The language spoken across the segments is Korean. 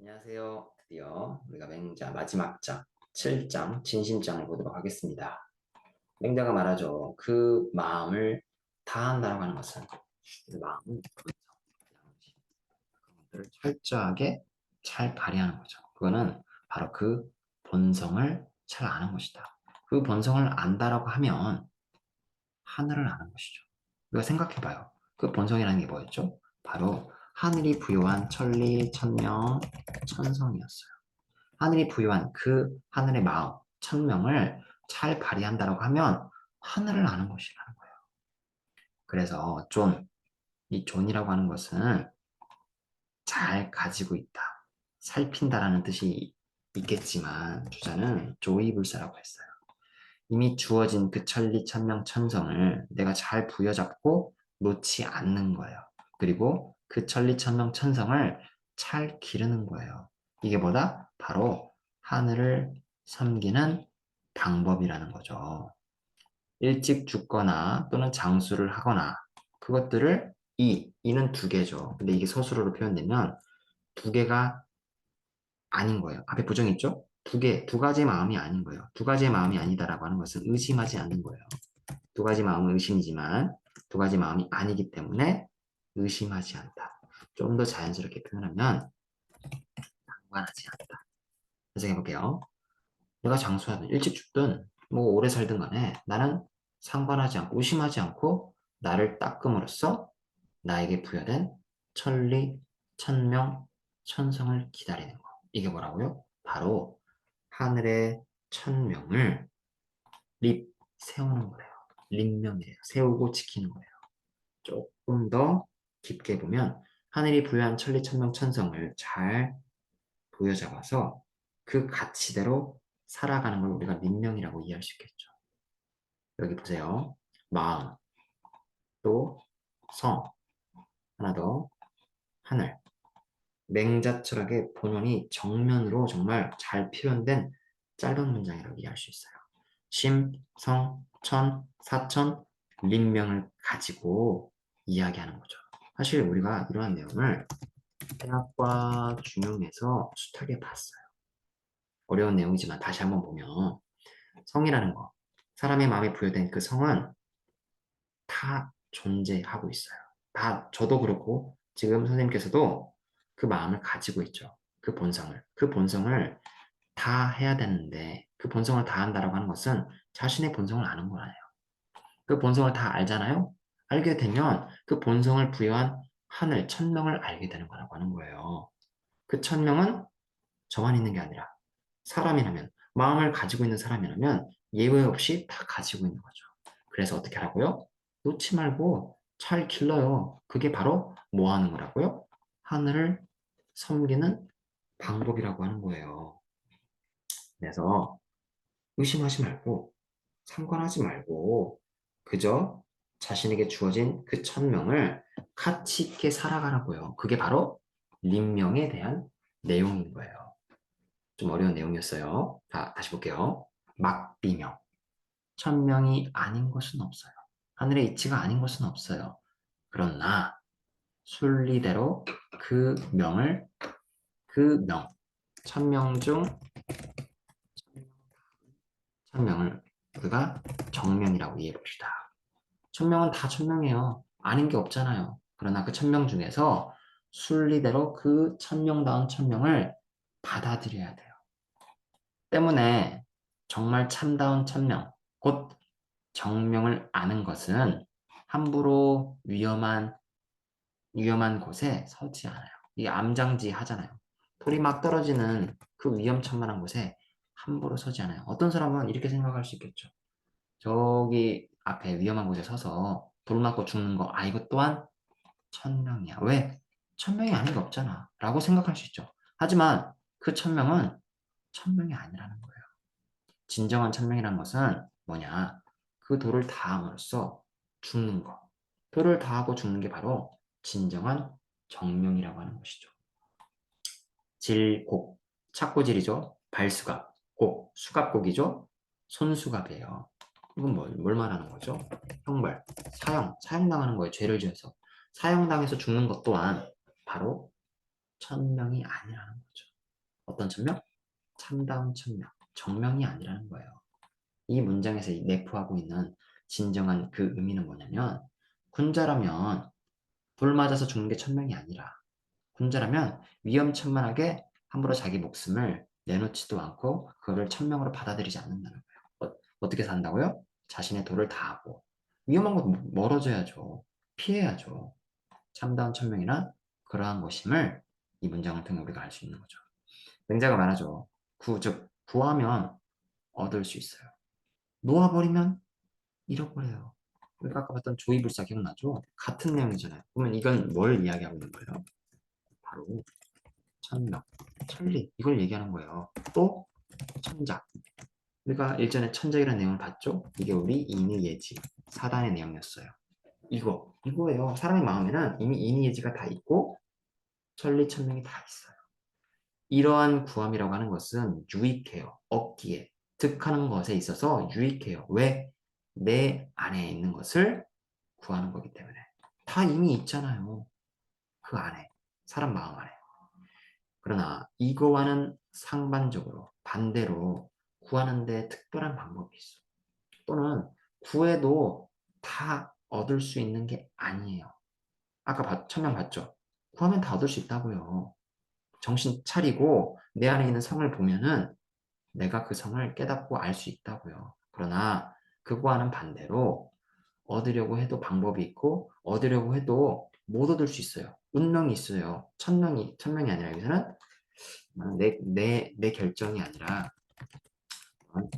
안녕하세요. 드디어 우리가 맹자 마지막 장 7장 진심장을 보도록 하겠습니다. 맹자가 말하죠. 그 마음을 다한다라고 하는 것은 그 마음은 그것들을 철저하게 잘 발휘하는 거죠. 그거는 바로 그 본성을 잘 아는 것이다. 그 본성을 안다라고 하면 하늘을 아는 것이죠. 우리가 생각해봐요. 그 본성이라는 게 뭐였죠? 바로 하늘이 부여한 천리, 천명, 천성이었어요. 하늘이 부여한 그 하늘의 마음, 천명을 잘 발휘한다고 하면 하늘을 아는 것이라는 거예요. 그래서 이 존이라고 하는 것은 잘 가지고 있다, 살핀다라는 뜻이 있겠지만 주자는 조의불사라고 했어요. 이미 주어진 그 천리, 천명, 천성을 내가 잘 부여잡고 놓지 않는 거예요. 그리고 그 천리, 천명, 천성을 잘 기르는 거예요. 이게 뭐다? 바로 하늘을 섬기는 방법이라는 거죠. 일찍 죽거나 또는 장수를 하거나 그것들을 이는 두 개죠. 근데 이게 서술어로 표현되면 두 개가 아닌 거예요. 앞에 부정 있죠? 두 가지의 마음이 아닌 거예요. 두 가지의 마음이 아니다라고 하는 것은 의심하지 않는 거예요. 두 가지 마음은 의심이지만 두 가지 마음이 아니기 때문에 의심하지 않다. 좀 더 자연스럽게 표현하면 상관하지 않다. 해석해 볼게요. 내가 장수하든 일찍 죽든 뭐 오래 살든 간에 나는 상관하지 않고 의심하지 않고 나를 닦음으로써 나에게 부여된 천리, 천명, 천성을 기다리는 거. 이게 뭐라고요? 바로 하늘의 천명을 세우는 거예요. 립명이래요. 세우고 지키는 거예요. 조금 더 깊게 보면 하늘이 부여한 천리, 천명, 천성을 잘 부여잡아서 그 가치대로 살아가는 걸 우리가 립명이라고 이해할 수 있겠죠. 여기 보세요. 마음, 또 성, 하나 더 하늘. 맹자 철학의 본원이 정면으로 정말 잘 표현된 짧은 문장이라고 이해할 수 있어요. 심, 성, 천, 사천, 립명을 가지고 이야기하는 거죠. 사실 우리가 이러한 내용을 대학과 중용에서 숱하게 봤어요. 어려운 내용이지만 다시 한번 보면 성이라는 거, 사람의 마음에 부여된 그 성은 다 존재하고 있어요. 다 저도 그렇고 지금 선생님께서도 그 마음을 가지고 있죠. 그 본성을. 그 본성을 다 해야 되는데 그 본성을 다 한다라고 하는 것은 자신의 본성을 아는 거예요. 그 본성을 다 알잖아요. 알게 되면 그 본성을 부여한 하늘, 천명을 알게 되는 거라고 하는 거예요. 그 천명은 저만 있는 게 아니라 사람이라면, 마음을 가지고 있는 사람이라면 예외 없이 다 가지고 있는 거죠. 그래서 어떻게 하라고요? 놓지 말고 잘 길러요. 그게 바로 뭐 하는 거라고요? 하늘을 섬기는 방법이라고 하는 거예요. 그래서 의심하지 말고 상관하지 말고 그저 자신에게 주어진 그 천명을 가치 있게 살아가라고요. 그게 바로 림명에 대한 내용인 거예요. 좀 어려운 내용이었어요. 다시 볼게요. 막비명. 천명이 아닌 것은 없어요. 하늘의 이치가 아닌 것은 없어요. 그러나 순리대로 그 명을 천명 중 천명을 우리가 정명이라고 이해해 봅시다. 천명은 다 천명이에요. 아닌 게 없잖아요. 그러나 그 천명 중에서 순리대로 그 천명다운 천명을 받아들여야 돼요. 때문에 정말 참다운 천명, 곧 정명을 아는 것은 함부로 위험한 곳에 서지 않아요. 이게 암장지 하잖아요. 돌이 막 떨어지는 그 위험천만한 곳에 함부로 서지 않아요. 어떤 사람은 이렇게 생각할 수 있겠죠. 저기 앞에 위험한 곳에 서서 돌 맞고 죽는 거, 아, 이것 또한 천명이야. 왜? 천명이 아닌 게 없잖아. 라고 생각할 수 있죠. 하지만 그 천명은 천명이 아니라는 거예요. 진정한 천명이라는 것은 뭐냐? 그 도를 다함으로써 죽는 것. 도를 다하고 죽는 게 바로 진정한 정명이라고 하는 것이죠. 질, 곡. 착고질이죠. 발수갑. 곡. 수갑곡이죠. 손수갑이에요. 이건 뭘 말하는 거죠? 형벌. 사형당하는 거예요. 죄를 지어서. 사형당해서 죽는 것 또한 바로 천명이 아니라는 거죠. 어떤 천명? 참다운 천명. 정명이 아니라는 거예요. 이 문장에서 내포하고 있는 진정한 그 의미는 뭐냐면 군자라면 돌 맞아서 죽는 게 천명이 아니라 군자라면 위험천만하게 함부로 자기 목숨을 내놓지도 않고 그거를 천명으로 받아들이지 않는다는 거예요. 어떻게 산다고요? 자신의 도를 다하고 위험한 건 멀어져야죠. 피해야죠. 참다운 천명이란 그러한 것임을 이 문장을 통해 우리가 알 수 있는 거죠. 맹자가 말하죠. 즉 구하면 얻을 수 있어요. 놓아버리면 잃어버려요. 우리가 아까 봤던 조이불사 기억나죠? 같은 내용이잖아요. 그러면 이건 뭘 이야기하고 있는 거예요? 바로 천명, 천리 이걸 얘기하는 거예요. 또 천작. 우리가 일전에 천작이라는 내용을 봤죠? 이게 우리 인의예지, 사단의 내용이었어요. 이거예요. 사람의 마음에는 이미 인의예지가 다 있고 천리천명이 다 있어요. 이러한 구함이라고 하는 것은 유익해요. 얻기에, 득하는 것에 있어서 유익해요. 왜? 내 안에 있는 것을 구하는 거기 때문에. 다 이미 있잖아요. 그 안에. 사람 마음 안에. 그러나 이거와는 상반적으로, 반대로 구하는데 특별한 방법이 있어. 또는 구해도 다 얻을 수 있는 게 아니에요. 아까 천명 봤죠? 구하면 다 얻을 수 있다고요. 정신 차리고 내 안에 있는 성을 보면은 내가 그 성을 깨닫고 알 수 있다고요. 그러나 그거와는 반대로 얻으려고 해도 방법이 있고 얻으려고 해도 못 얻을 수 있어요. 운명이 있어요. 천명이 아니라 여기서는 내 결정이 아니라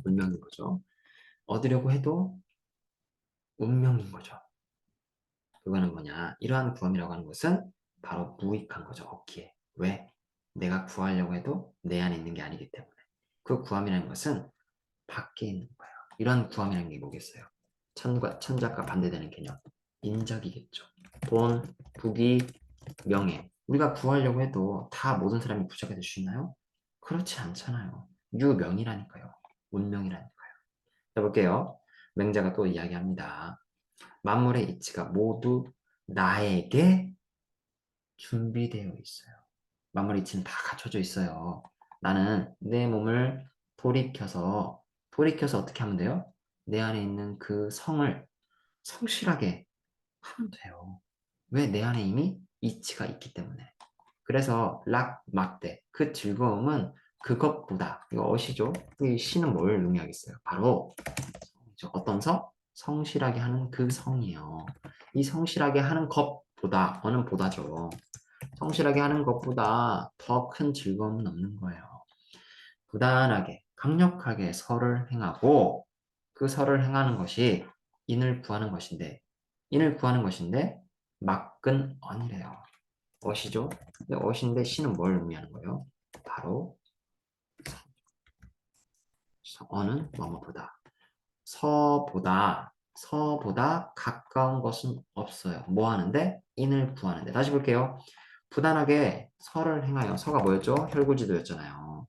운명인 거죠. 얻으려고 해도 운명인 거죠. 그거는 뭐냐? 이러한 구함이라고 하는 것은 바로 무익한 거죠. 얻기에. 왜? 내가 구하려고 해도 내 안에 있는 게 아니기 때문에. 그 구함이라는 것은 밖에 있는 거예요. 이러한 구함이라는 게 뭐겠어요? 천작과 반대되는 개념. 인적이겠죠. 돈, 부귀, 명예. 우리가 구하려고 해도 다 모든 사람이 부자가 될 수 있나요? 그렇지 않잖아요. 유명이라니까요. 운명이라니까요. 자, 볼게요. 맹자가 또 이야기합니다. 만물의 이치가 모두 나에게 준비되어 있어요. 만물의 이치는 다 갖춰져 있어요. 나는 내 몸을 돌이켜서 어떻게 하면 돼요? 내 안에 있는 그 성을 성실하게 하면 돼요. 왜? 내 안에 이미 이치가 있기 때문에. 그래서 막대 그 즐거움은 그것보다 이거 어시죠? 이 시는 뭘 의미하겠어요? 바로 어떤 성? 성실하게 하는 그 성이요. 이 성실하게 하는 것보다 어는 보다죠. 성실하게 하는 것보다 더 큰 즐거움은 없는 거예요. 부단하게 강력하게 설을 행하고 그 설을 행하는 것이 인을 구하는 것인데 막근 언이래요. 어시죠? 근데 어시인데 시는 뭘 의미하는 거예요? 바로 언은 뭐뭐보다 서보다 가까운 것은 없어요. 뭐 하는데? 인을 구하는데. 다시 볼게요. 부단하게 설을 행하여 서가 뭐였죠? 혈구지도였잖아요.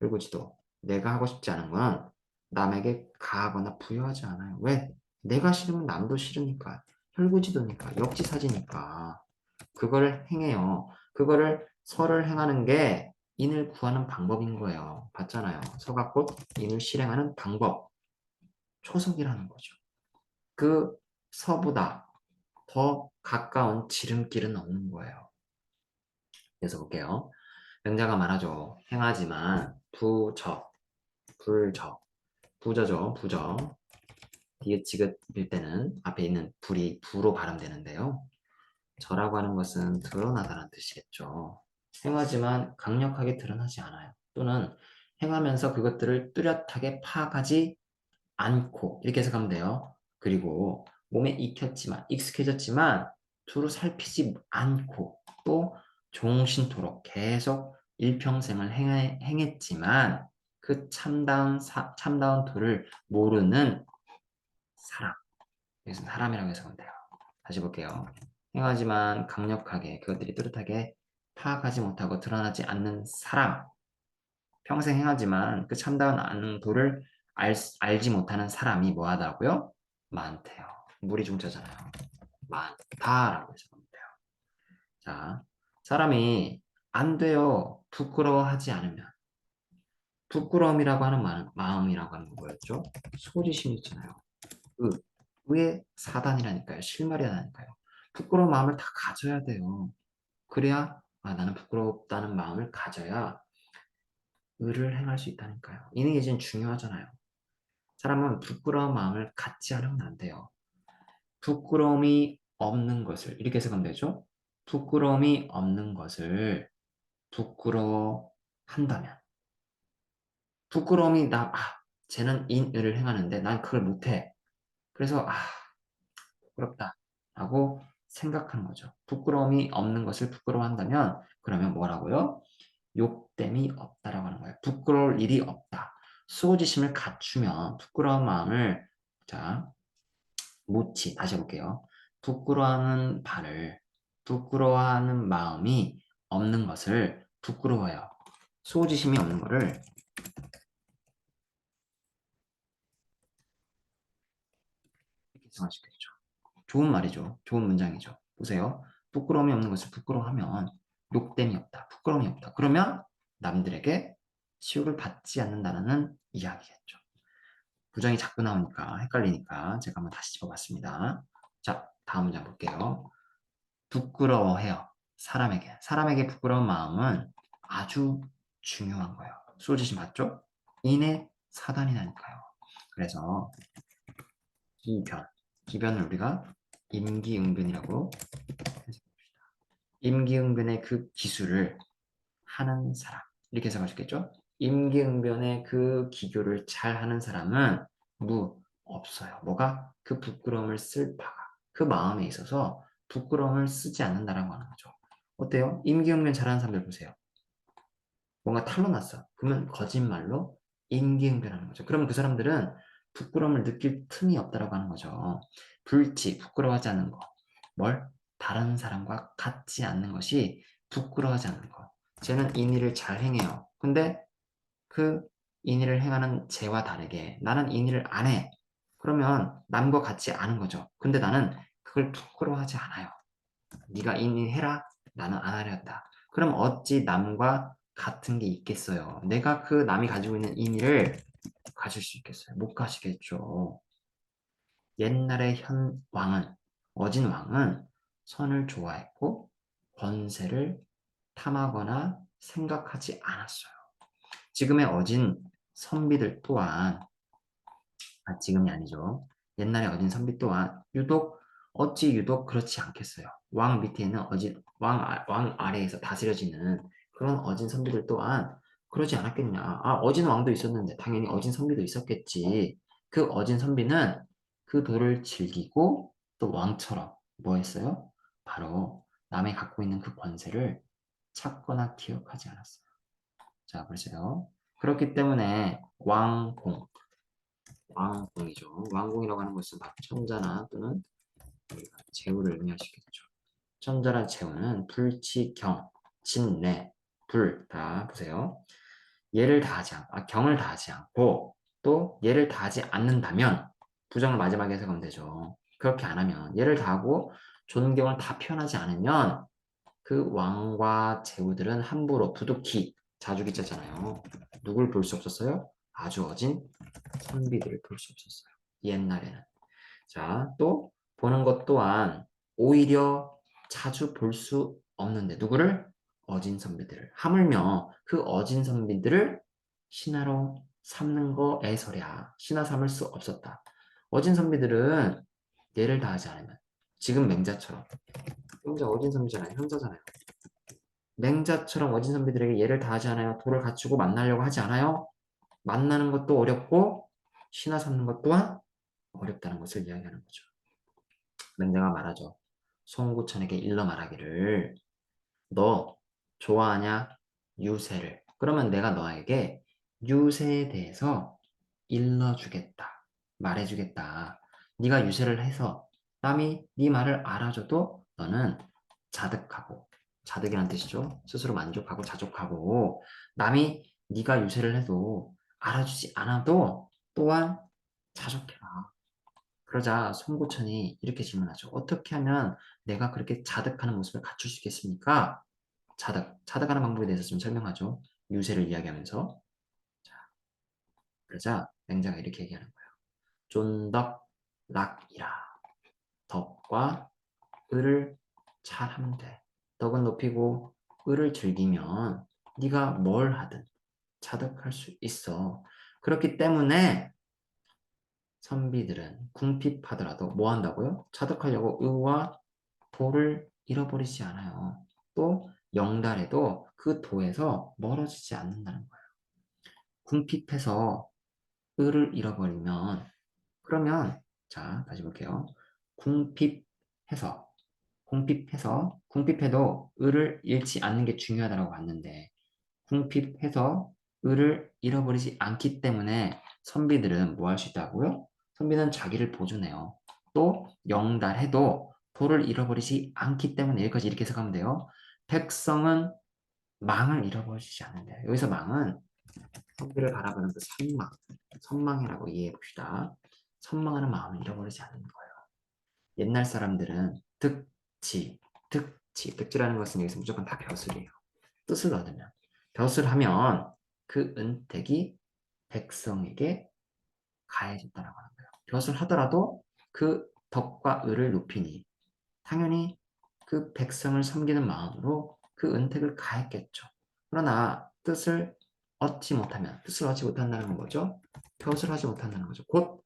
혈구지도. 내가 하고 싶지 않은 건 남에게 가하거나 부여하지 않아요. 왜? 내가 싫으면 남도 싫으니까. 혈구지도니까. 역지사지니까. 그걸 행해요. 그거를 설을 행하는 게 인을 구하는 방법인 거예요. 봤잖아요. 서가 곧 인을 실행하는 방법. 초석이라는 거죠. 그 서보다 더 가까운 지름길은 없는 거예요. 그래서 볼게요. 명자가 말하죠. 행하지만 부저죠. 부저. 디귿지긋일 때는 앞에 있는 불이 부로 발음되는데요. 저라고 하는 것은 드러나다라는 뜻이겠죠. 행하지만 강력하게 드러나지 않아요. 또는 행하면서 그것들을 뚜렷하게 파악하지 않고 이렇게 해석하면 돼요. 그리고 몸에 익숙해졌지만 두루 살피지 않고 또 종신토록 계속 일평생을 행했지만 그 참다운 도를 모르는 사람. 여기서 사람이라고 해석하면 돼요. 다시 볼게요. 행하지만 강력하게 그것들이 뚜렷하게 파악하지 못하고 드러나지 않는 사람. 평생 행하지만 그 참다운 도를 알지 못하는 사람이 뭐하다고요? 많대요. 물이 중자잖아요. 많다라고 해석하면 돼요. 자, 사람이 안 돼요. 부끄러워하지 않으면 부끄러움이라고 하는 마음이라고 하는 건 뭐였죠? 소지심이 있잖아요. 의의 사단이라니까요. 실마리라니까요. 부끄러운 마음을 다 가져야 돼요. 그래야 나는 부끄럽다는 마음을 가져야 의를 행할 수 있다니까요. 이는 이제 중요하잖아요. 사람은 부끄러운 마음을 갖지 않으면 안 돼요. 부끄러움이 없는 것을 이렇게 해석하면 되죠. 부끄러움이 없는 것을 부끄러워한다면 부끄러움이 쟤는 인의를 행하는데 난 그걸 못해. 그래서 부끄럽다 라고 생각하는 거죠. 부끄러움이 없는 것을 부끄러워한다면 그러면 뭐라고요? 욕됨이 없다라고 하는 거예요. 부끄러울 일이 없다. 수호지심을 갖추면 부끄러운 마음을 자 다시 해볼게요. 부끄러워하는 마음이 없는 것을 부끄러워요. 수호지심이 없는 거를 이렇게 정할수있겠죠. 좋은 말이죠. 좋은 문장이죠. 보세요. 부끄러움이 없는 것을 부끄러워하면 욕됨이 없다. 부끄러움이 없다. 그러면 남들에게 시욕을 받지 않는다는 이야기겠죠. 부정이 자꾸 나오니까 헷갈리니까 제가 한번 다시 짚어봤습니다. 자, 다음 문장 볼게요. 부끄러워해요. 사람에게 부끄러운 마음은 아주 중요한 거예요. 소지심 맞죠? 인의 사단이 나니까요. 그래서 기변을 우리가 임기응변이라고 해석합시다. 임기응변의 그 기술을 하는 사람 이렇게 해석할 수 있겠죠? 임기응변의 그 기교를 잘 하는 사람은 없어요. 뭐가? 그 부끄러움을 쓸 바가 그 마음에 있어서 부끄러움을 쓰지 않는다라고 하는 거죠. 어때요? 임기응변 잘하는 사람들 보세요. 뭔가 탄로났어. 그러면 거짓말로 임기응변하는 거죠. 그러면 그 사람들은 부끄러움을 느낄 틈이 없다라고 하는 거죠. 부끄러워하지 않는 거. 뭘? 다른 사람과 같지 않는 것이 부끄러워하지 않는 거. 쟤는 인의를 잘 행해요. 근데 그 인의를 행하는 쟤와 다르게 나는 인의를 안 해. 그러면 남과 같지 않은 거죠. 근데 나는 그걸 부끄러워하지 않아요. 네가 인의 해라. 나는 안 하려 한다. 그럼 어찌 남과 같은 게 있겠어요. 내가 그 남이 가지고 있는 인의를 가질 수 있겠어요. 못 가시겠죠. 옛날의 어진 왕은 선을 좋아했고 권세를 탐하거나 생각하지 않았어요. 지금의 어진 선비들 또한 지금이 아니죠. 옛날에 어진 선비 또한 어찌 유독 그렇지 않겠어요. 왕 밑에 있는 왕 아래에서 다스려지는 그런 어진 선비들 또한 그러지 않았겠냐. 어진 왕도 있었는데 당연히 어진 선비도 있었겠지. 그 어진 선비는 그 도를 즐기고 또 왕처럼 뭐 했어요? 바로 남이 갖고 있는 그 권세를 찾거나 기억하지 않았어요. 자, 보세요. 그렇기 때문에 왕공이죠. 왕공이라고 하는 것은 바로 천자나 또는 재우를 의미할 수 있겠죠. 천자나 재우는 불치경, 진내, 다 보세요. 경을 다하지 않고 또 예를 다하지 않는다면 부정을 마지막에 해석하면 되죠. 그렇게 안 하면 예를 다하고 존경을 다 표현하지 않으면 그 왕과 제후들은 함부로 부득히 자주기자잖아요. 누굴 볼 수 없었어요? 아주 어진 선비들을 볼 수 없었어요. 옛날에는. 자, 또 보는 것 또한 오히려 자주 볼 수 없는데 누구를? 어진 선비들을. 하물며 그 어진 선비들을 신하로 삼는 거에서랴. 신하 삼을 수 없었다. 어진 선비들은 예를 다하지 않으면 지금 맹자처럼 맹자 어진 선비잖아요. 현자잖아요. 맹자처럼 어진 선비들에게 예를 다하지 않아요. 도를 갖추고 만나려고 하지 않아요. 만나는 것도 어렵고 신하 삼는 것 또한 어렵다는 것을 이야기하는 거죠. 맹자가 말하죠. 송구천에게 일러 말하기를 너 좋아하냐? 유세를. 그러면 내가 너에게 유세에 대해서 일러주겠다. 말해주겠다. 네가 유세를 해서 남이 네 말을 알아줘도 너는 자득이란 뜻이죠. 스스로 만족하고 자족하고 남이 네가 유세를 해도 알아주지 않아도 또한 자족해라. 그러자 송구천이 이렇게 질문하죠. 어떻게 하면 내가 그렇게 자득하는 모습을 갖출 수 있겠습니까? 차득하는 방법에 대해서 좀 설명하죠. 유세를 이야기하면서. 자, 그러자 맹자가 이렇게 얘기하는 거예요. 존덕 락이라. 덕과 을을 잘하면 돼. 덕은 높이고 을을 즐기면 네가 뭘 하든 차득할 수 있어. 그렇기 때문에 선비들은 궁핍하더라도 뭐 한다고요? 차득하려고 의와 도를 잃어버리지 않아요. 또 영달에도 그 도에서 멀어지지 않는다는 거예요. 궁핍해서 의를 잃어버리면 그러면 자 다시 볼게요. 궁핍해서 궁핍해도 의를 잃지 않는 게 중요하다고 봤는데 궁핍해서 의를 잃어버리지 않기 때문에 선비들은 뭐 할 수 있다고요? 선비는 자기를 보존해요. 또 영달해도 도를 잃어버리지 않기 때문에 여기까지 이렇게 해석하면 돼요. 백성은 망을 잃어버리지 않는데 여기서 망은 선비를 바라보는 그 선망이라고 이해해 봅시다. 선망하는 마음을 잃어버리지 않는 거예요. 옛날 사람들은 득지라는 것은 여기서 무조건 다 벼슬이에요. 뜻을 얻으면 벼슬 하면 그 은택이 백성에게 가해졌다라고 하는 거예요. 벼슬 하더라도 그 덕과 의를 높이니 당연히 그 백성을 섬기는 마음으로 그 은택을 가했겠죠. 그러나 뜻을 얻지 못한다는 건 뭐죠? 벼슬 하지 못한다는 거죠. 곧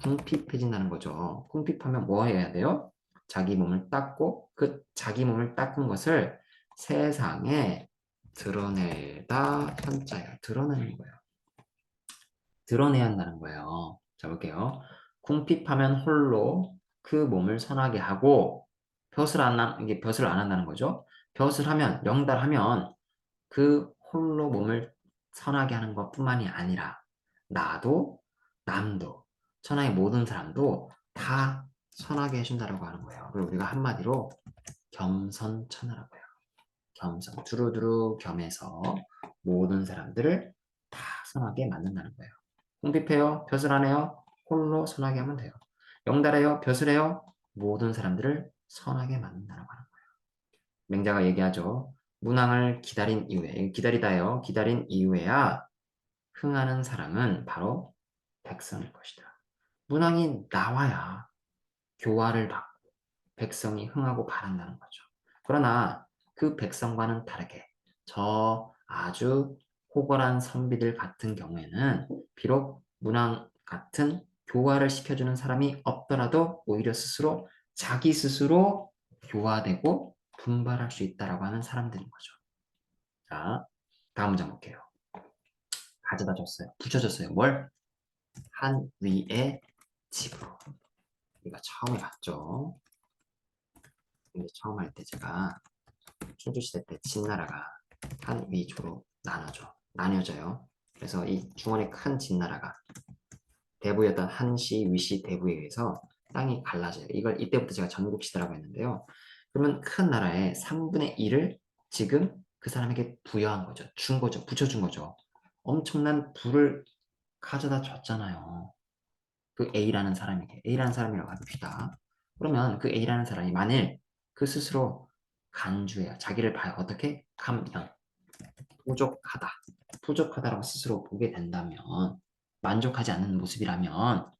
궁핍해진다는 거죠. 궁핍하면 뭐 해야 돼요? 자기 몸을 닦고 그 자기 몸을 닦은 것을 세상에 드러내다 한자예요. 드러내는 거예요. 드러내야 한다는 거예요. 자 볼게요. 궁핍하면 홀로 그 몸을 선하게 하고 이게 벼슬을 안 한다는 거죠. 벼슬 하면 영달하면 그 홀로 몸을 선하게 하는 것뿐만이 아니라 나도 남도 천하의 모든 사람도 다 선하게 해준다라고 하는 거예요. 그리고 우리가 한마디로 겸선천하라고 해요. 겸손, 두루두루 겸해서 모든 사람들을 다 선하게 만든다는 거예요. 궁핍해요? 벼슬하네요? 홀로 선하게 하면 돼요. 영달해요? 벼슬해요? 모든 사람들을 선하게 만든다는 거예요. 맹자가 얘기하죠. 문왕을 기다린 이후에, 기다리다요. 기다린 이후에야 흥하는 사람은 바로 백성일 것이다. 문왕이 나와야 교화를 받고 백성이 흥하고 바란다는 거죠. 그러나 그 백성과는 다르게 저 아주 호걸한 선비들 같은 경우에는 비록 문왕 같은 교화를 시켜주는 사람이 없더라도 오히려 자기 스스로 교화되고 분발할 수 있다라고 하는 사람들인 거죠. 자, 다음 문장 볼게요. 가져다 줬어요. 붙여줬어요. 뭘? 한 위의 집으로. 우리가 처음에 봤죠. 근데 처음 할 때 제가 춘추시대 때 진나라가 한 위조로 나뉘어져요. 그래서 이 중원의 큰 진나라가 대부였던 한시, 위시, 대부에 의해서 땅이 갈라져요. 이걸 이때부터 제가 전국시대라고 했는데요. 그러면 큰 나라의 3분의 1을 지금 그 사람에게 부여한 거죠. 준 거죠. 붙여준 거죠. 엄청난 부를 가져다 줬잖아요. 그 A라는 사람에게. A라는 사람이라고 합시다. 그러면 그 A라는 사람이 만일 그 스스로 간주해요. 자기를 봐요. 어떻게? 감면. 부족하다. 부족하다라고 스스로 보게 된다면 만족하지 않는 모습이라면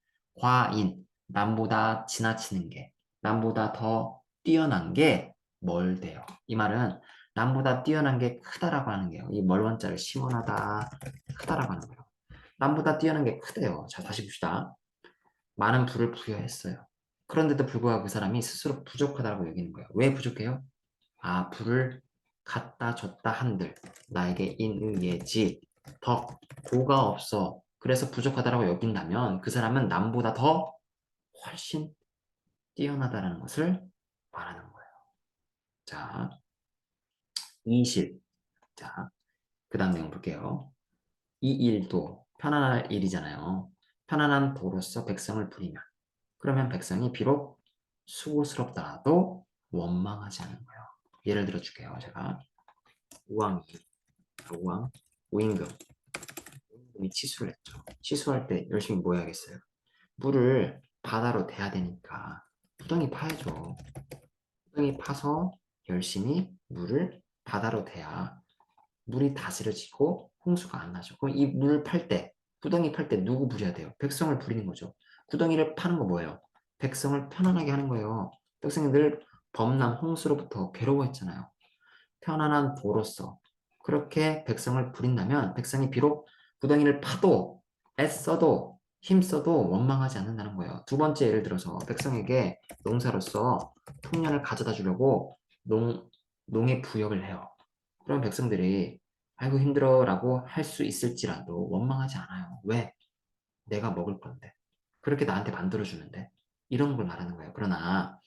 과인, 남보다 지나치는 게, 남보다 더 뛰어난 게 뭘 돼요? 이 말은 남보다 뛰어난 게 크다라고 하는 게요. 이 멀원자를 시원하다, 크다라고 하는 거예요. 남보다 뛰어난 게 크대요. 자, 다시 봅시다. 많은 부를 부여했어요. 그런데도 불구하고 그 사람이 스스로 부족하다고 여기는 거예요. 왜 부족해요? 아, 부를 갖다 줬다 한들 나에게 인의예지 덕, 도가 없어. 그래서 부족하다고 여긴다면 그 사람은 남보다 더 훨씬 뛰어나다라는 것을 말하는 거예요. 자, 이실. 자, 그 다음 내용 볼게요. 이 일도 편안할 일이잖아요. 편안한 도로서 백성을 부리면 그러면 백성이 비록 수고스럽더라도 원망하지 않는 거예요. 예를 들어 줄게요. 제가 우왕이 우왕 우임금 우임금이 치수를 했죠. 치수할 때 열심히 뭐 해야겠어요? 물을 바다로 대야 되니까 구덩이 파야죠. 구덩이 파서 열심히 물을 바다로 돼야 물이 다스려지고 홍수가 안 나죠. 그럼 이 물을 팔 때, 구덩이 팔 때 누구 부려야 돼요? 백성을 부리는 거죠. 구덩이를 파는 거 뭐예요? 백성을 편안하게 하는 거예요. 백성이 늘 범람, 홍수로부터 괴로워했잖아요. 편안한 도로서 그렇게 백성을 부린다면 백성이 비록 구덩이를 파도 애써도 힘써도 원망하지 않는다는 거예요. 두 번째 예를 들어서 백성에게 농사로서 통년을 가져다 주려고 농의 부역을 해요. 그럼 백성들이 아이고 힘들어라고 할 수 있을지라도 원망하지 않아요. 왜? 내가 먹을 건데. 그렇게 나한테 만들어주는데. 이런 걸 말하는 거예요. 그러나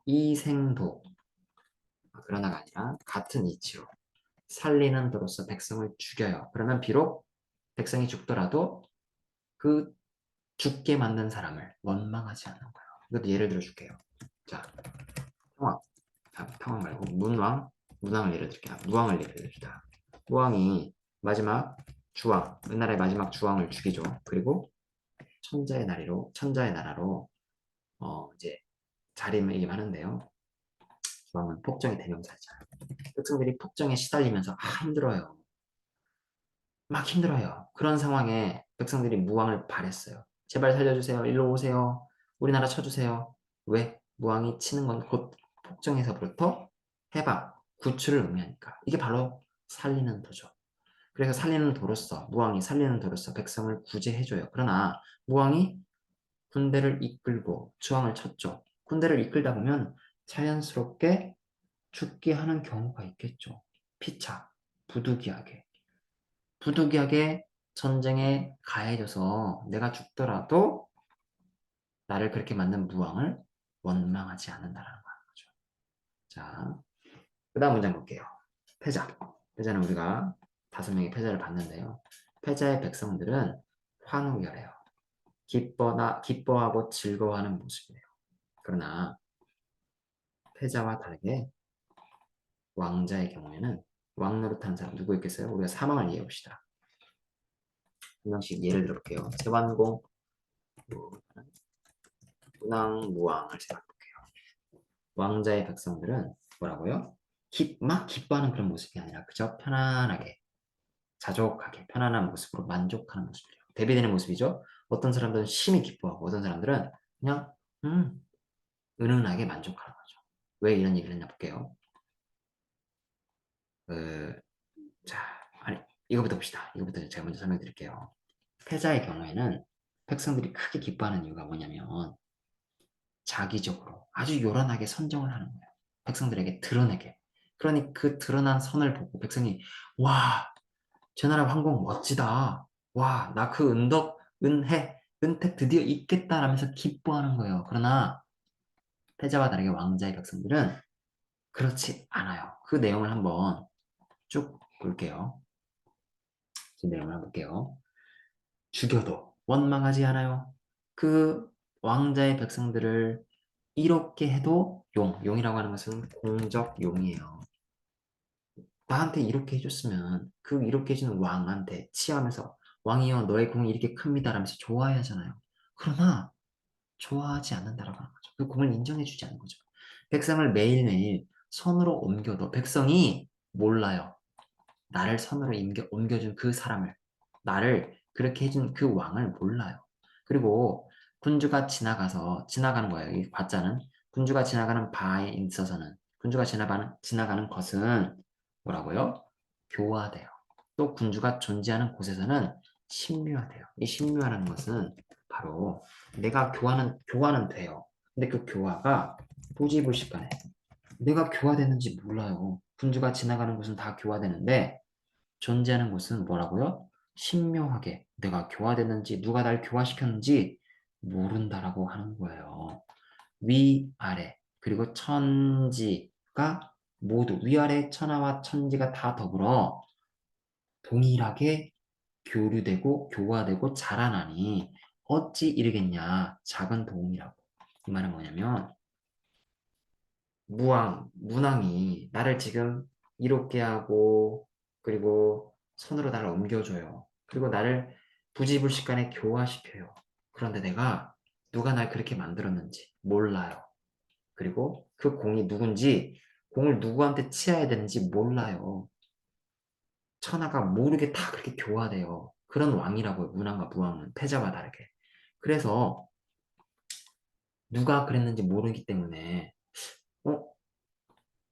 이생도 그러나가 아니라 같은 이치로 살리는 도로서 백성을 죽여요. 그러면 비록 백성이 죽더라도 그 죽게 만든 사람을 원망하지 않는 거예요. 이것도 예를 들어 줄게요. 자, 평왕. 평왕 말고 문왕을 예를 들게요. 무왕을 예를 듭시다. 무왕이 마지막 주왕, 은나라의 마지막 주왕을 죽이죠. 그리고 천자의 나라로 이제 자림하는데요. 주왕은 폭정의 대명사잖아요. 백성들이 폭정에 시달리면서 힘들어요. 막 힘들어요. 그런 상황에 백성들이 무왕을 바랬어요. 제발 살려주세요. 일로 오세요. 우리나라 쳐주세요. 왜? 무왕이 치는 건 곧 폭정에서부터 해방, 구출을 의미하니까. 이게 바로 살리는 도죠. 그래서 살리는 도로서, 무왕이 살리는 도로서 백성을 구제해줘요. 그러나 무왕이 군대를 이끌고 주왕을 쳤죠. 군대를 이끌다 보면 자연스럽게 죽게 하는 경우가 있겠죠. 피차, 부득이하게. 부득이하게 전쟁에 가해져서 내가 죽더라도 나를 그렇게 만든 무왕을 원망하지 않는다라는 거죠. 자, 그 다음 문장 볼게요. 패자. 패자는 우리가 5명의 패자를 봤는데요. 패자의 백성들은 환우열해요. 기뻐하고 즐거워하는 모습이에요. 그러나 패자와 다르게 왕자의 경우에는 왕 노릇하는 사람 누구 있겠어요? 우리가 사망을 이해해 봅시다. 한 명씩 예를 들어볼게요. 세완공, 문왕무왕을 생각해볼게요. 왕자의 백성들은 뭐라고요? 막 기뻐하는 그런 모습이 아니라 그저 편안하게, 자족하게, 편안한 모습으로 만족하는 모습이에요. 대비되는 모습이죠. 어떤 사람들은 심히 기뻐하고 어떤 사람들은 그냥 은은하게 만족하는 거죠. 왜 이런 얘기를 했나 볼게요. 자, 아니, 이거부터 봅시다. 이거부터 제가 먼저 설명드릴게요. 패자의 경우에는 백성들이 크게 기뻐하는 이유가 뭐냐면 자기적으로 아주 요란하게 선정을 하는 거예요. 백성들에게 드러내게. 그러니 그 드러난 선을 보고 백성이 와, 제 나라 황공 멋지다. 와, 나 그 은택 드디어 있겠다라면서 기뻐하는 거예요. 그러나 패자와 다르게 왕자의 백성들은 그렇지 않아요. 그 내용을 한번 쭉 볼게요. 그 내용을 한번 볼게요. 죽여도 원망하지 않아요. 그 왕자의 백성들을 이렇게 해도 용이라고 하는 것은 공적 용이에요. 나한테 이렇게 해줬으면 그 이렇게 해주는 왕한테 치하면서 왕이여 너의 공이 이렇게 큽니다 라면서 좋아해 하잖아요. 그러나 좋아하지 않는다라고 하는 거죠. 그 공을 인정해주지 않는 거죠. 백성을 매일매일 선으로 옮겨도 백성이 몰라요. 나를 선으로 옮겨준 그 사람을, 나를 그렇게 해준 그 왕을 몰라요. 그리고 군주가 지나가는 거예요. 이 과자는 군주가 지나가는 바에 있어서는 군주가 지나가는 것은 뭐라고요? 교화돼요. 또 군주가 존재하는 곳에서는 신묘화돼요. 이 신묘화라는 것은 바로 내가 교화는 돼요. 근데 그 교화가 부지불식간에 내가 교화되는지 몰라요. 군주가 지나가는 곳은 다 교화되는데 존재하는 곳은 뭐라고요? 신묘하게 내가 교화됐는지 누가 날 교화시켰는지 모른다라고 하는 거예요. 위아래 그리고 천지가 모두 위아래 천하와 천지가 다 더불어 동일하게 교류되고 교화되고 자라나니 어찌 이르겠냐 작은 도움이라고. 이 말은 뭐냐면 문왕이 나를 지금 이롭게 하고 그리고 손으로 나를 옮겨줘요. 그리고 나를 부지불식간에 교화시켜요. 그런데 내가 누가 날 그렇게 만들었는지 몰라요. 그리고 그 공이 누군지 공을 누구한테 치어야 되는지 몰라요. 천하가 모르게 다 그렇게 교화돼요. 그런 왕이라고요. 문왕과 무왕은 패자와 다르게. 그래서 누가 그랬는지 모르기 때문에 어?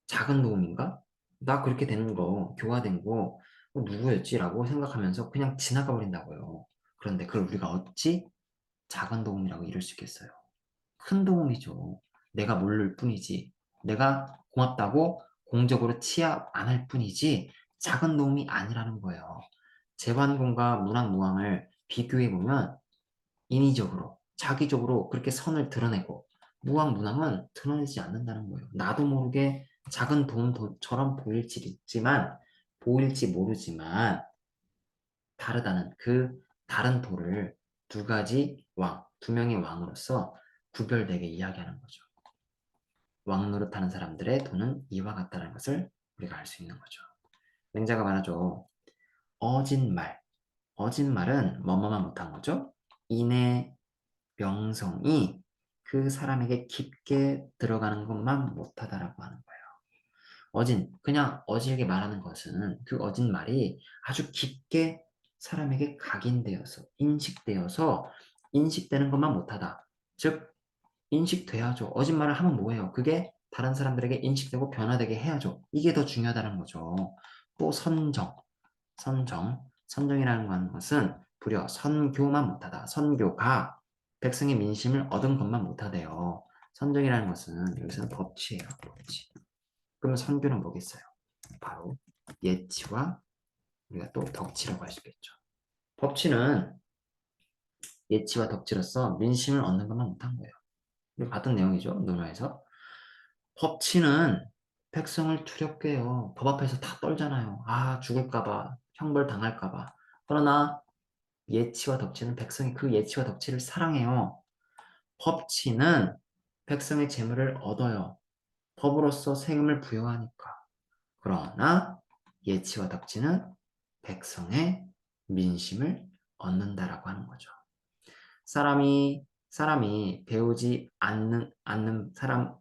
작은 도움인가? 나 그렇게 되는 거, 교화된 거 누구였지? 라고 생각하면서 그냥 지나가 버린다고요. 그런데 그걸 우리가 어찌 작은 도움이라고 이룰 수 있겠어요? 큰 도움이죠. 내가 모를 뿐이지. 내가 고맙다고 공적으로 치아 안 할 뿐이지 작은 도움이 아니라는 거예요. 제관공과 문왕무왕을 비교해 보면 인위적으로, 자기적으로 그렇게 선을 드러내고 무왕문왕은 드러내지 않는다는 거예요. 나도 모르게 작은 도움처럼 보일지 모르지만 다르다는 그 다른 도를 두 가지 왕, 두 명의 왕으로서 구별되게 이야기하는 거죠. 왕 노릇하는 사람들의 도는 이와 같다는 것을 우리가 알 수 있는 거죠. 맹자가 말하죠. 어진말. 어진말은 뭐뭐만 못한 거죠. 인의 명성이 그 사람에게 깊게 들어가는 것만 못하다라고 하는 거예요. 어진, 그냥 어지르게 말하는 것은 그 어진 말이 아주 깊게 사람에게 각인되어서, 인식되는 것만 못하다. 즉, 인식돼야죠. 어진 말을 하면 뭐예요? 그게 다른 사람들에게 인식되고 변화되게 해야죠. 이게 더 중요하다는 거죠. 또 선정이라는 것은 부려 선교만 못하다. 선교가 백성의 민심을 얻은 것만 못하대요. 선정이라는 것은 여기서는 법치예요. 법치. 그러면 선교는 뭐겠어요? 바로 예치와 우리가 또 덕치라고 할 수 있겠죠. 법치는 예치와 덕치로서 민심을 얻는 것만 못한 거예요. 우리 봤던 내용이죠. 논어에서. 법치는 백성을 두렵게 해요. 법 앞에서 다 떨잖아요. 아, 죽을까봐, 형벌 당할까봐. 그러나 예치와 덕치는 백성이 그 예치와 덕치를 사랑해요. 법치는 백성의 재물을 얻어요. 법으로서 세금을 부여하니까. 그러나 예치와 덕치는 백성의 민심을 얻는다라고 하는 거죠. 사람이 배우지 않는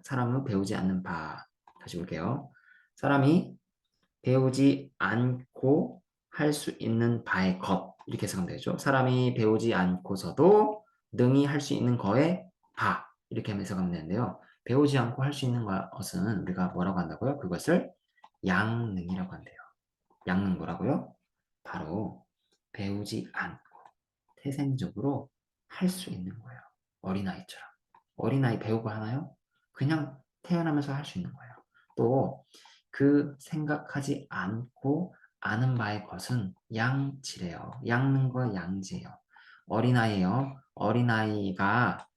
사람은 배우지 않는 바. 다시 볼게요. 사람이 배우지 않고 할 수 있는 바의 것 이렇게 해석하면 되죠. 사람이 배우지 않고서도 능히 할 수 있는 거의 바 이렇게 해석하면 되는데요. 배우지 않고 할 수 있는 것은 우리가 뭐라고 한다고요? 그것을 양능이라고 한대요. 양능 뭐라고요? 바로 배우지 않고 태생적으로 할 수 있는 거예요. 어린아이처럼. 어린아이 배우고 하나요? 그냥 태어나면서 할 수 있는 거예요. 또 그 생각하지 않고 아는 바의 것은 양지래요. 양능과 양지예요. 어린아이예요. 어린아이가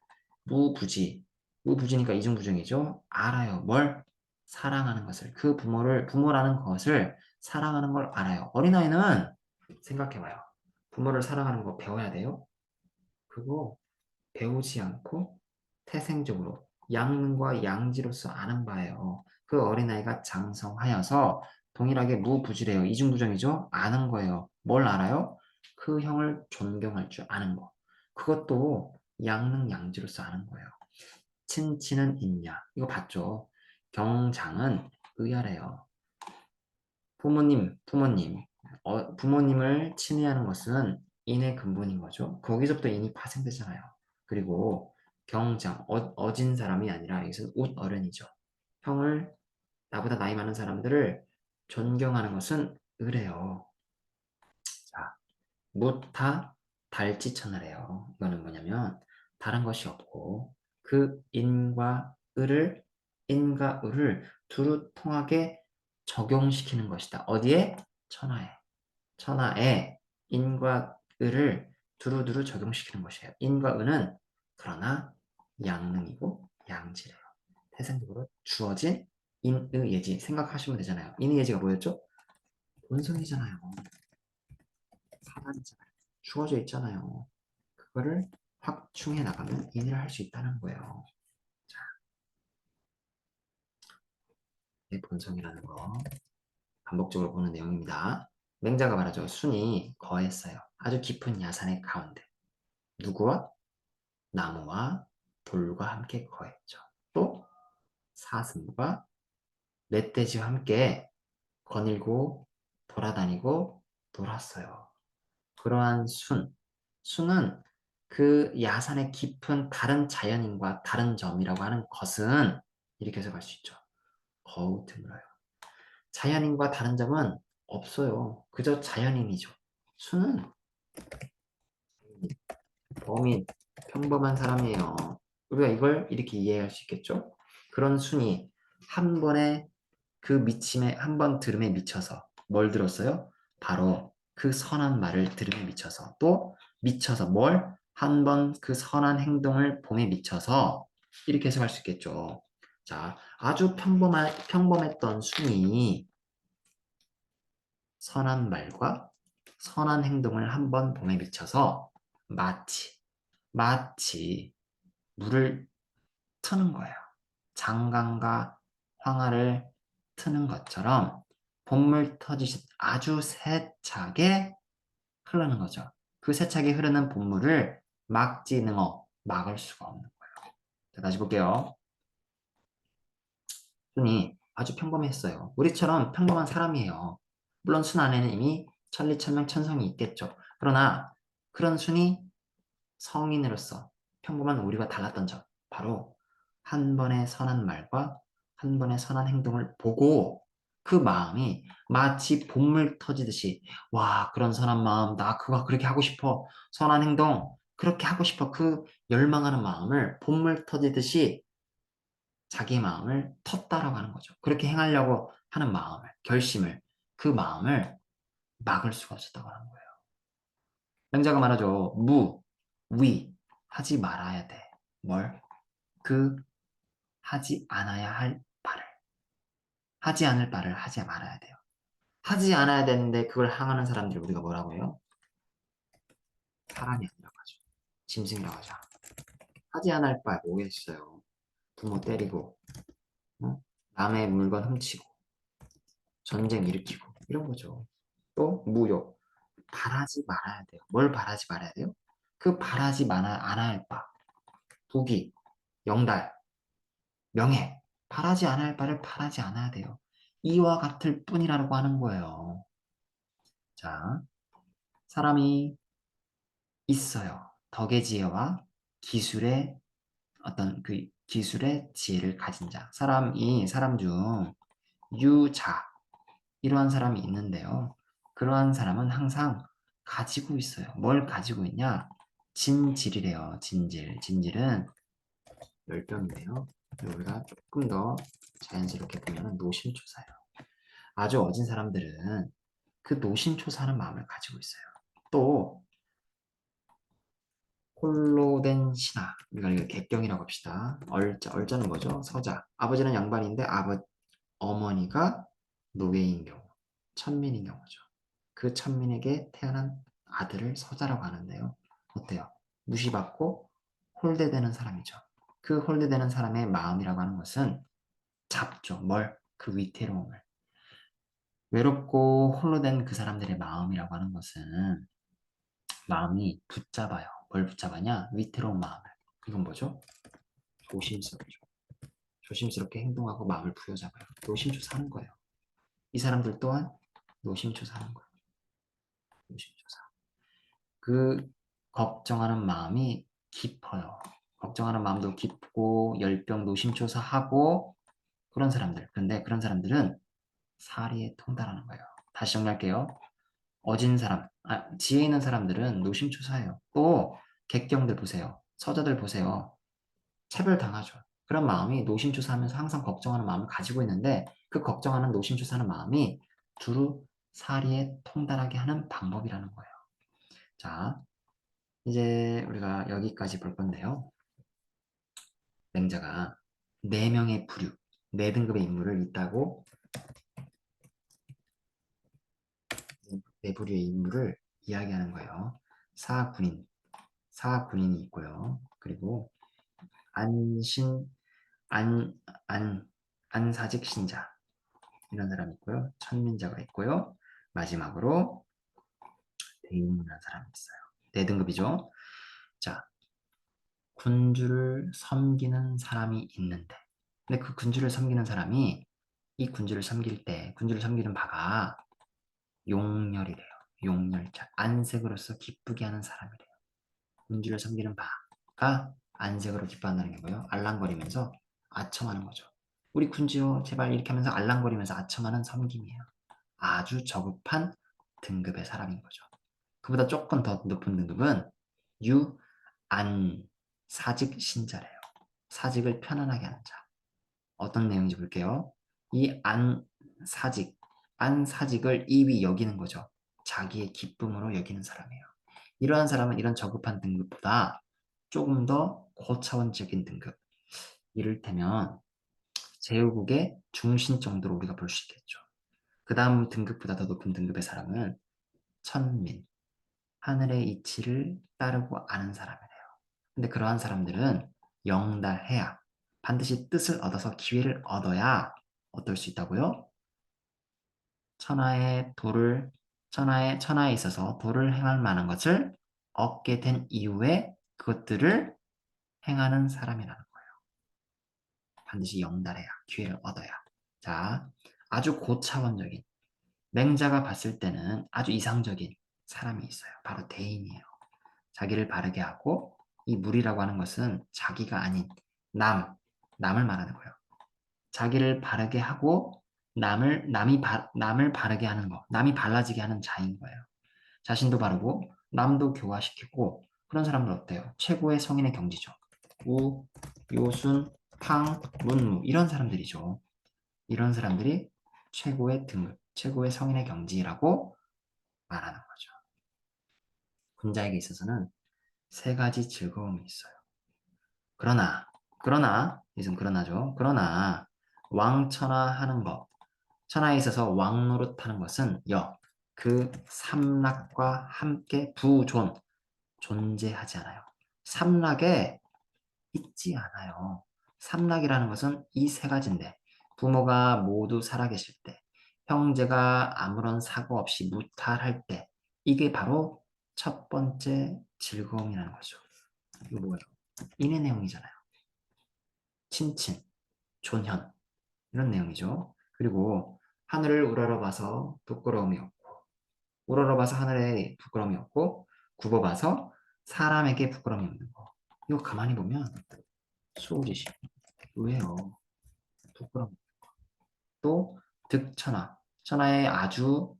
무부지니까 이중부정이죠. 알아요. 뭘? 사랑하는 것을. 그 부모라는 것을 사랑하는 걸 알아요. 어린아이는 생각해봐요. 부모를 사랑하는 거 배워야 돼요? 그거 배우지 않고 태생적으로 양능과 양지로서 아는 바예요. 그 어린아이가 장성하여서 동일하게 무부지래요. 이중부정이죠? 아는 거예요. 뭘 알아요? 그 형을 존경할 줄 아는 거. 그것도 양능 양지로서 아는 거예요. 친치는 있냐? 이거 봤죠? 경장은 의아래요. 부모님. 부모님을 친애하는 것은 인의 근본인 거죠. 거기서부터 인이 파생되잖아요. 그리고 경장, 어진 사람이 아니라 여기서는 웃어른이죠. 형을, 나보다 나이 많은 사람들을 존경하는 것은 의래요. 자, 무타 달지천하래요. 이거는 뭐냐면 다른 것이 없고 그 인과 의를 두루 통하게 적용시키는 것이다. 어디에? 천하에. 천하에 인과 의를 두루두루 적용시키는 것이에요. 인과 의는 그러나 양능이고 양지래요. 태생적으로 주어진 인의 예지 생각하시면 되잖아요. 인의 예지가 뭐였죠? 본성이잖아요. 사단이잖아요. 주어져 있잖아요. 그거를 확충해 나가면 인을 할 수 있다는 거예요. 자, 내 본성이라는 거 반복적으로 보는 내용입니다. 맹자가 말하죠. 순이 거했어요. 아주 깊은 야산의 가운데. 누구와? 나무와 돌과 함께 거했죠. 또 사슴과 멧돼지와 함께 거닐고 돌아다니고 놀았어요. 그러한 순은 그 야산의 깊은 다른 자연인과 다른 점이라고 하는 것은 이렇게 해석할 수 있죠. 거우 드물어요. 자연인과 다른 점은 없어요. 그저 자연인이죠. 순은 범인, 평범한 사람이에요. 우리가 이걸 이렇게 이해할 수 있겠죠? 그런 순이 한 번에 그 미침에 한 번 들음에 미쳐서 뭘 들었어요? 바로 그 선한 말을 들음에 미쳐서 또 미쳐서 뭘? 한 번 그 선한 행동을 봄에 미쳐서 이렇게 해석할 수 있겠죠. 자, 아주 평범했던 순이 선한 말과 선한 행동을 한 번 봄에 미쳐서 마치 물을 트는 거예요. 장강과 황하를 트는 것처럼 봇물 터지듯 아주 세차게 흐르는 거죠. 그 세차게 흐르는 봇물을 막을 수가 없는 거예요. 자, 다시 볼게요. 순이 아주 평범했어요. 우리처럼 평범한 사람이에요. 물론 순 안에는 이미 천리천명천성이 있겠죠. 그러나 그런 순이 성인으로서 평범한 우리와 달랐던 점, 바로 한 번의 선한 말과 한 번의 선한 행동을 보고 그 마음이 마치 봇물 터지듯이 와, 그런 선한 마음, 나 그거 그렇게 하고 싶어. 선한 행동, 그렇게 하고 싶어. 그 열망하는 마음을 봇물 터지듯이 자기 마음을 텄다라고 하는 거죠. 그렇게 행하려고 하는 마음을, 결심을, 그 마음을 막을 수가 없었다고 하는 거예요. 맹자가 말하죠. 하지 말아야 돼. 뭘? 그 하지 않아야 할 바를. 하지 않을 바를 하지 말아야 돼요. 하지 않아야 되는데 그걸 항하는 사람들을 우리가 뭐라고 해요? 사람이 아니라고 하죠. 짐승이라고 하죠. 하지 않을 바 뭐겠어요? 부모 때리고, 어? 남의 물건 훔치고, 전쟁 일으키고 이런 거죠. 또 무욕, 바라지 말아야 돼요. 뭘 바라지 말아야 돼요? 그 바라지 않아야 할 바, 부귀, 영달, 명예, 바라지 않아야 할 바를 바라지 않아야 돼요. 이와 같을 뿐이라고 하는 거예요. 자, 사람이 있어요. 덕의 지혜와 기술의 어떤 그 기술의 지혜를 가진 자. 사람 중 유자, 이러한 사람이 있는데요. 그러한 사람은 항상 가지고 있어요. 뭘 가지고 있냐? 진질이래요. 진질은 열병인데요. 우리가 조금 더 자연스럽게 보면 노심초사예요. 아주 어진 사람들은 그 노심초사하는 마음을 가지고 있어요. 또 홀로 된 신하, 우리가 이거 객경이라고 합시다. 얼자는 뭐죠? 서자. 아버지는 양반인데 어머니가 노예인 경우, 천민인 경우죠. 그 천민에게 태어난 아들을 서자라고 하는데요. 어때요? 무시받고 홀대되는 사람이죠. 그 홀대되는 사람의 마음이라고 하는 것은 잡죠. 그 위태로움을. 외롭고 홀로 된 그 사람들의 마음이라고 하는 것은 마음이 붙잡아요. 뭘 붙잡아냐? 위태로운 마음을. 이건 뭐죠? 조심스럽죠. 조심스럽게 행동하고 마음을 부여잡아요. 노심초 사는 거예요. 이 사람들 또한 노심초 사는 거예요. 노심초 사. 그 걱정하는 마음이 깊어요. 걱정하는 마음도 깊고 열병 노심초사하고 그런 사람들. 근데 그런 사람들은 사리에 통달하는 거예요. 다시 정리할게요. 지혜 있는 사람들은 노심초사해요. 또 객경들 보세요. 서자들 보세요. 차별당하죠. 그런 마음이 노심초사하면서 항상 걱정하는 마음을 가지고 있는데 그 걱정하는 노심초사하는 마음이 두루 사리에 통달하게 하는 방법이라는 거예요. 자, 이제 우리가 여기까지 볼 건데요. 맹자가 4명의 부류, 4등급의 인물을 있다고 4부류의 인물을 이야기하는 거예요. 사군인이 있고요. 그리고 안신, 안, 안사직 신자 이런 사람이 있고요. 천민자가 있고요. 마지막으로 대인이라는 사람이 있어요. 4등급이죠. 자, 군주를 섬기는 사람이 있는데 근데 그 군주를 섬기는 사람이 이 군주를 섬길 때 군주를 섬기는 바가 용렬이래요. 용렬자. 안색으로서 기쁘게 하는 사람이래요. 군주를 섬기는 바가 안색으로 기뻐한다는 게 뭐예요? 알랑거리면서 아첨하는 거죠. 우리 군주요 제발 이렇게 하면서 알랑거리면서 아첨하는 섬김이에요. 아주 저급한 등급의 사람인 거죠. 그보다 조금 더 높은 등급은 유안 사직 신자래요. 사직을 편안하게 하는 자. 어떤 내용인지 볼게요. 이 안사직, 안사직을 이위 여기는 거죠. 자기의 기쁨으로 여기는 사람이에요. 이러한 사람은 이런 저급한 등급보다 조금 더 고차원적인 등급, 이를테면 제후국의 중신 정도로 우리가 볼 수 있겠죠. 그 다음 등급보다 더 높은 등급의 사람은 천민, 하늘의 이치를 따르고 아는 사람이래요. 근데 그러한 사람들은 영달해야, 반드시 뜻을 얻어서 기회를 얻어야 어떨 수 있다고요? 천하에 있어서 도를 행할 만한 것을 얻게 된 이후에 그것들을 행하는 사람이라는 거예요. 반드시 영달해야, 기회를 얻어야. 자, 아주 고차원적인, 맹자가 봤을 때는 아주 이상적인 사람이 있어요. 바로 대인이에요. 자기를 바르게 하고, 이 물이라고 하는 것은 자기가 아닌 남을 말하는 거예요. 자기를 바르게 하고 남을 바르게 하는 거, 남이 발라지게 하는 자인 거예요. 자신도 바르고 남도 교화시키고 그런 사람들 어때요? 최고의 성인의 경지죠. 우, 요순, 탕, 문무 이런 사람들이죠. 이런 사람들이 최고의 등급, 최고의 성인의 경지라고 말하는 거죠. 군자에게 있어서는 세 가지 즐거움이 있어요. 그러나, 이좀 그러나죠. 그러나 왕천하하는 것, 천하에 있어서 왕노릇하는 것은 그 삼락과 함께 존재하지 않아요. 삼락에 있지 않아요. 삼락이라는 것은 이 세 가지인데 부모가 모두 살아계실 때, 형제가 아무런 사고 없이 무탈할 때 이게 바로 첫 번째 즐거움이라는 거죠. 이거 뭐예요? 인의 내용이잖아요. 친친, 존현 이런 내용이죠. 그리고 하늘을 우러러봐서 부끄러움이 없고 우러러봐서 하늘에 부끄러움이 없고 굽어봐서 사람에게 부끄러움이 없는 거. 이거 가만히 보면 수호지시 왜요? 부끄러움. 또 득천하, 천하의 아주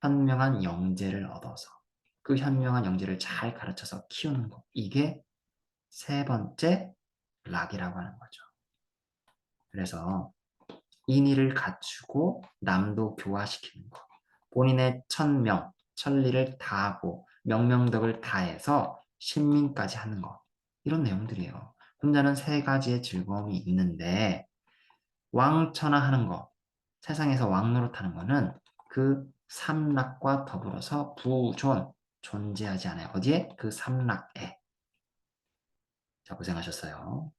현명한 영재를 얻어서 그 현명한 영재를 잘 가르쳐서 키우는 거. 이게 세 번째 락이라고 하는 거죠. 그래서 인의를 갖추고 남도 교화시키는 것. 본인의 천명, 천리를 다하고 명명덕을 다해서 신민까지 하는 것. 이런 내용들이에요. 혼자는 세 가지의 즐거움이 있는데 왕천하하는 것, 세상에서 왕노릇하는 거는 그 삼락과 더불어서 존재하지 않아요. 어디에? 그 삼락에. 자, 고생하셨어요.